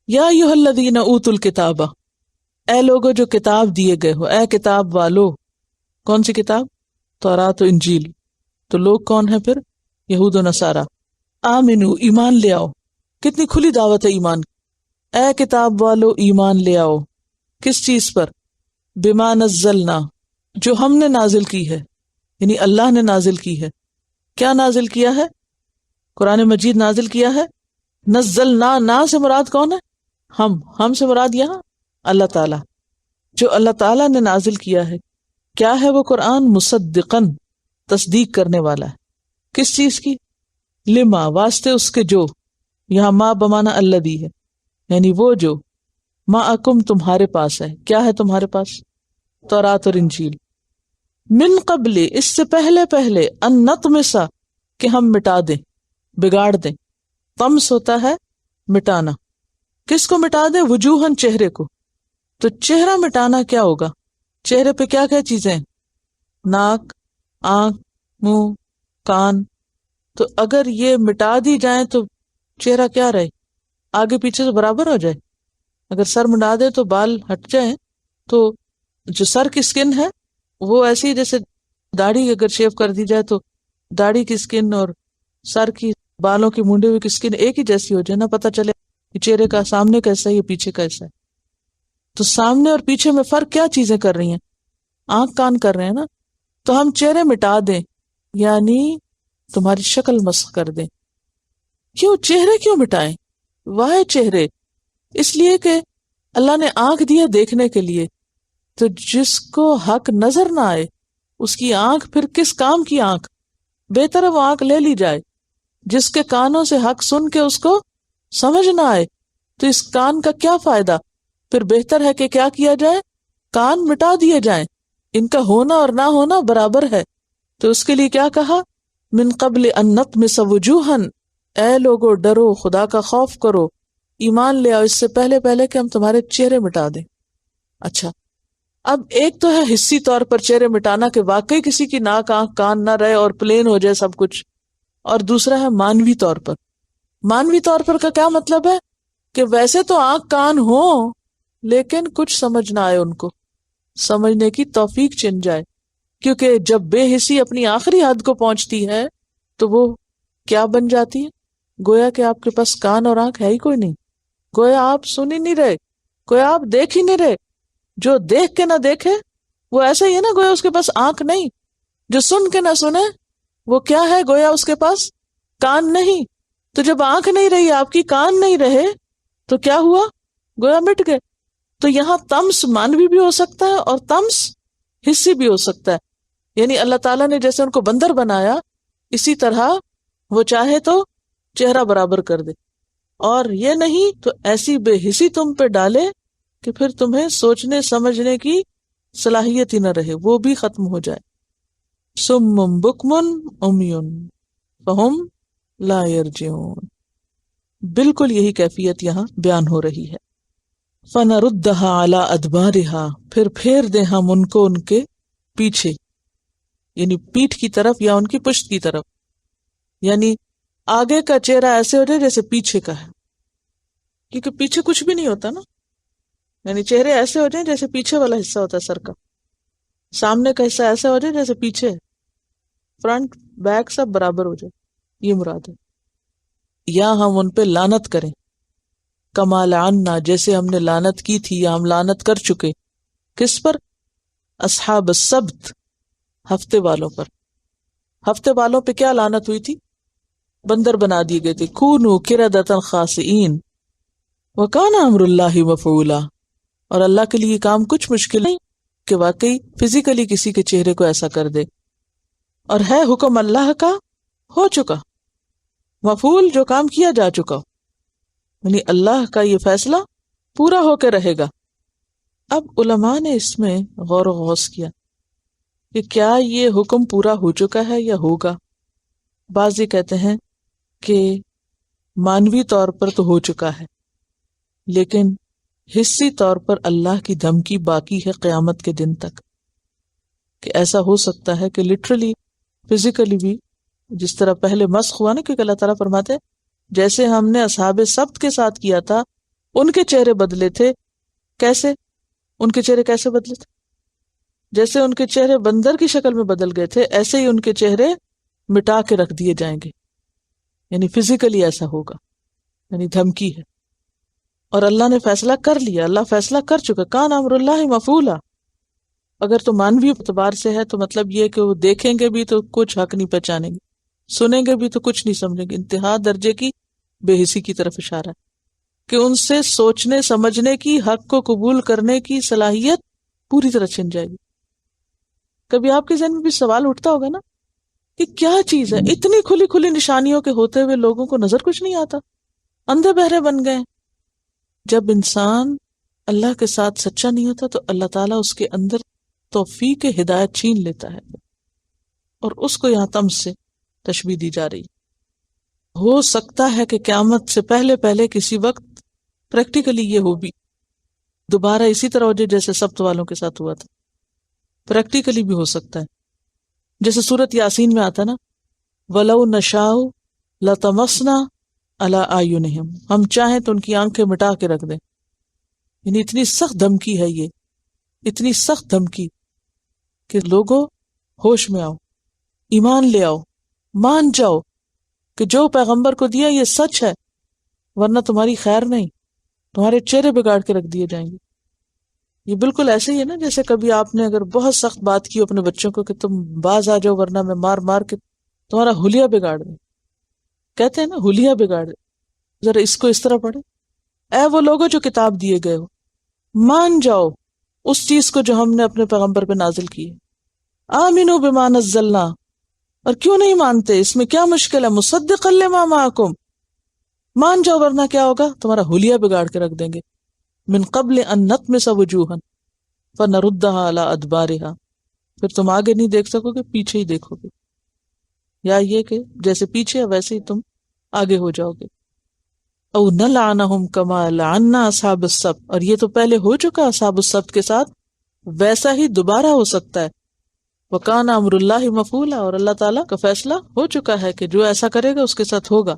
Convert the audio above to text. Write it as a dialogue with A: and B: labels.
A: یا ایھا الذین اوتوا الکتاب، اے لوگو جو کتاب دیے گئے ہو، اے کتاب والو. کون سی کتاب؟ تورات و انجیل. تو لوگ کون ہیں پھر؟ یہود و نصارہ. آمنو، ایمان لے آؤ. کتنی کھلی دعوت ہے ایمان. اے کتاب والو ایمان لے آؤ. کس چیز پر؟ بما نزلنا، جو ہم نے نازل کی ہے، یعنی اللہ نے نازل کی ہے. کیا نازل کیا ہے؟ قرآن مجید نازل کیا ہے. نزلنا، نا سے مراد کون ہے؟ ہم سے مراد یہاں اللہ تعالیٰ. جو اللہ تعالیٰ نے نازل کیا ہے. کیا ہے وہ قرآن؟ مصدقاً، تصدیق کرنے والا ہے. کس چیز کی؟ لما، واسطے اس کے جو. یہاں ما بمانا الذی ہے، یعنی وہ جو معکم، تمہارے پاس ہے. کیا ہے تمہارے پاس؟ تورات اور انجیل. من قبل، اس سے پہلے ان نطمسا، کہ ہم مٹا دیں، بگاڑ دیں. طمس ہوتا ہے مٹانا. کس کو مٹا دیں؟ وجوہن، چہرے کو. تو چہرہ مٹانا کیا ہوگا؟ چہرے پہ کیا کیا چیزیں ہیں؟ ناک، آنکھ، منہ، کان. تو اگر یہ مٹا دی جائیں تو چہرہ کیا رہے؟ آگے پیچھے سے برابر ہو جائے. اگر سر مٹا دے تو بال ہٹ جائیں تو جو سر کی سکن ہے وہ ایسی جیسے داڑھی اگر شیو کر دی جائے تو داڑھی کی سکن اور سر کی بالوں کی مونڈے ہوئے کی سکن ایک ہی جیسی ہو جائے، نہ پتہ چلے کہ چہرے کا سامنے کیسا ہے یا پیچھے کیسا ہے. تو سامنے اور پیچھے میں فرق کیا چیزیں کر رہی ہیں؟ آنکھ کان کر رہے ہیں نا. تو ہم چہرے مٹا دیں، یعنی تمہاری شکل مسخ کر دیں. کیوں چہرے کیوں مٹائیں؟ واہ چہرے، اس لیے کہ اللہ نے آنکھ دی ہے دیکھنے کے لیے. تو جس کو حق نظر نہ آئے اس کی آنکھ پھر کس کام کی آنکھ؟ بہتر ہے وہ آنکھ لے لی جائے. جس کے کانوں سے حق سن کے اس کو سمجھ نہ آئے تو اس کان کا کیا فائدہ؟ پھر بہتر ہے کہ کیا کیا جائے؟ کان مٹا دیے جائیں. ان کا ہونا اور نہ ہونا برابر ہے. تو اس کے لیے کیا کہا؟ من قبل ان نطمس وجوہن، اے لوگو ڈرو، خدا کا خوف کرو، ایمان لے آؤ اس سے پہلے کہ ہم تمہارے چہرے مٹا دیں. اچھا، اب ایک تو ہے حصی طور پر چہرے مٹانا کہ واقعی کسی کی ناک آنکھ کان نہ رہے اور پلین ہو جائے سب کچھ، اور دوسرا ہے مانوی طور پر. مانوی طور پر کا کیا مطلب ہے؟ کہ ویسے تو آنکھ کان ہوں لیکن کچھ سمجھ نہ آئے، ان کو سمجھنے کی توفیق چن جائے. کیونکہ جب بے حسی اپنی آخری حد کو پہنچتی ہے تو وہ کیا بن جاتی ہے؟ گویا کہ آپ کے پاس کان اور آنکھ ہے ہی کوئی نہیں، گویا آپ سن ہی نہیں رہے، گویا آپ دیکھ ہی نہیں رہے. جو دیکھ کے نہ دیکھے وہ ایسا ہی ہے نا، گویا اس کے پاس آنکھ نہیں. جو سن کے نہ سنے وہ کیا ہے؟ گویا اس کے پاس کان نہیں. تو جب آنکھ نہیں رہی آپ کی، کان نہیں رہے تو کیا ہوا؟ گویا مٹ گئے. تو یہاں طمس مانوی بھی ہو سکتا ہے اور طمس حصی بھی ہو سکتا ہے. یعنی اللہ تعالیٰ نے جیسے ان کو بندر بنایا، اسی طرح وہ چاہے تو چہرہ برابر کر دے، اور یہ نہیں تو ایسی بے حسی تم پہ ڈالے کہ پھر تمہیں سوچنے سمجھنے کی صلاحیت ہی نہ رہے، وہ بھی ختم ہو جائے. سم بکم عمی فہم لا یرجعون. بالکل یہی کیفیت یہاں بیان ہو رہی ہے. فَنَرُدَّهَا عَلَىٰ أَدْبَارِهَا، پھر پھیر دیں ہم ان کو ان کے پیچھے، یعنی پیٹھ کی طرف یا ان کی پشت کی طرف. یعنی آگے کا چہرہ ایسے ہو جائے جیسے پیچھے کا ہے، کیونکہ پیچھے کچھ بھی نہیں ہوتا نا. یعنی چہرے ایسے ہو جائیں جیسے پیچھے والا حصہ ہوتا ہے سر کا، سامنے کا حصہ ایسا ہو جائے جیسے پیچھے، فرنٹ بیک سب برابر ہو جائے، یہ مراد ہے. یا ہم ان پہ لعنت کریں، کما لعنا، جیسے ہم نے لعنت کی تھی یا ہم لعنت کر چکے. کس پر؟ اصحاب السبت، ہفتے والوں پر. ہفتے والوں پہ کیا لعنت ہوئی تھی؟ بندر بنا دیے گئے تھے. کونوا قردۃ خاسئین وکان امر اللہ مفعولا. اور اللہ کے لیے کام کچھ مشکل نہیں کہ واقعی فزیکلی کسی کے چہرے کو ایسا کر دے، اور ہے حکم اللہ کا، ہو چکا، مفعول جو کام کیا جا چکا، یعنی اللہ کا یہ فیصلہ پورا ہو کے رہے گا. اب علماء نے اس میں غور و غوص کیا کہ کیا یہ حکم پورا ہو چکا ہے یا ہوگا. بعض یہ کہتے ہیں کہ مانوی طور پر تو ہو چکا ہے، لیکن حصی طور پر اللہ کی دھمکی باقی ہے قیامت کے دن تک، کہ ایسا ہو سکتا ہے کہ لٹرلی فزیکلی بھی، جس طرح پہلے مسخ ہوا نا، کیونکہ اللہ تعالیٰ فرماتے جیسے ہم نے اصحاب سبت کے ساتھ کیا تھا ان کے چہرے بدلے تھے. کیسے؟ ان کے چہرے کیسے بدلے تھے؟ جیسے ان کے چہرے بندر کی شکل میں بدل گئے تھے، ایسے ہی ان کے چہرے مٹا کے رکھ دیے جائیں گے. یعنی فزیکلی ایسا ہوگا، یعنی دھمکی ہے. اور اللہ نے فیصلہ کر لیا، اللہ فیصلہ کر چکا. کان امر اللہ مفعولا. اگر تو مانوی اعتبار سے ہے تو مطلب یہ کہ وہ دیکھیں گے بھی تو کچھ حق نہیں پہچانیں گے، سنیں گے بھی تو کچھ نہیں سمجھیں گے. انتہا درجے کی بے حسی کی طرف اشارہ ہے کہ ان سے سوچنے سمجھنے کی، حق کو قبول کرنے کی صلاحیت پوری طرح چھن جائے گی. کبھی آپ کے ذہن میں بھی سوال اٹھتا ہوگا نا کہ کیا چیز ہے اتنی کھلی کھلی نشانیوں کے ہوتے ہوئے لوگوں کو نظر کچھ نہیں آتا، اندھے بہرے بن گئے. جب انسان اللہ کے ساتھ سچا نہیں ہوتا تو اللہ تعالیٰ اس کے اندر توفیق ہدایت چھین لیتا ہے، اور اس کو یہاں طمس سے تشبیہ دی جا رہی. ہو سکتا ہے کہ قیامت سے پہلے پہلے کسی وقت پریکٹیکلی یہ ہو بھی، دوبارہ اسی طرح ہو جائے جیسے سبت والوں کے ساتھ ہوا تھا. پریکٹیکلی بھی ہو سکتا ہے، جیسے سورت یاسین میں آتا نا وَلَوْ نَشَاءُ لَطَمَسْنَا عَلَىٰ أَعْيُنِهِمْ، ہم چاہیں تو ان کی آنکھیں مٹا کے رکھ دیں. یعنی اتنی سخت دھمکی ہے یہ، اتنی سخت دھمکی کہ لوگوں ہوش میں آؤ، ایمان لے آؤ، مان جاؤ کہ جو پیغمبر کو دیا یہ سچ ہے، ورنہ تمہاری خیر نہیں، تمہارے چہرے بگاڑ کے رکھ دیے جائیں گے. یہ بالکل ایسے ہی ہے نا جیسے کبھی آپ نے اگر بہت سخت بات کی اپنے بچوں کو کہ تم باز آ جاؤ ورنہ میں مار مار کے تمہارا حلیہ بگاڑ دیں. کہتے ہیں نا حلیہ بگاڑ دیں. ذرا اس کو اس طرح پڑھے، اے وہ لوگوں جو کتاب دیے گئے ہو، مان جاؤ اس چیز کو جو ہم نے اپنے پیغمبر پہ نازل کی ہے. آمنوا بما نزلنا، اور کیوں نہیں مانتے، اس میں کیا مشکل ہے، مصدقا لما معکم، مان جاؤ ورنہ کیا ہوگا، تمہارا حلیہ بگاڑ کے رکھ دیں گے. من قبل ان نطمس وجوہا فنردها علی ادبارها، پھر تم آگے نہیں دیکھ سکو گے، پیچھے ہی دیکھو گے، یا یہ کہ جیسے پیچھے ہے ویسے ہی تم آگے ہو جاؤ گے. او نلعنہم کما لعنا اصحاب السبت، اور یہ تو پہلے ہو چکا اصحاب السبت کے ساتھ، ویسا ہی دوبارہ ہو سکتا ہے. وکان امر اللہ مفعولا، اور اللہ تعالیٰ کا فیصلہ ہو چکا ہے کہ جو ایسا کرے گا اس کے ساتھ ہوگا.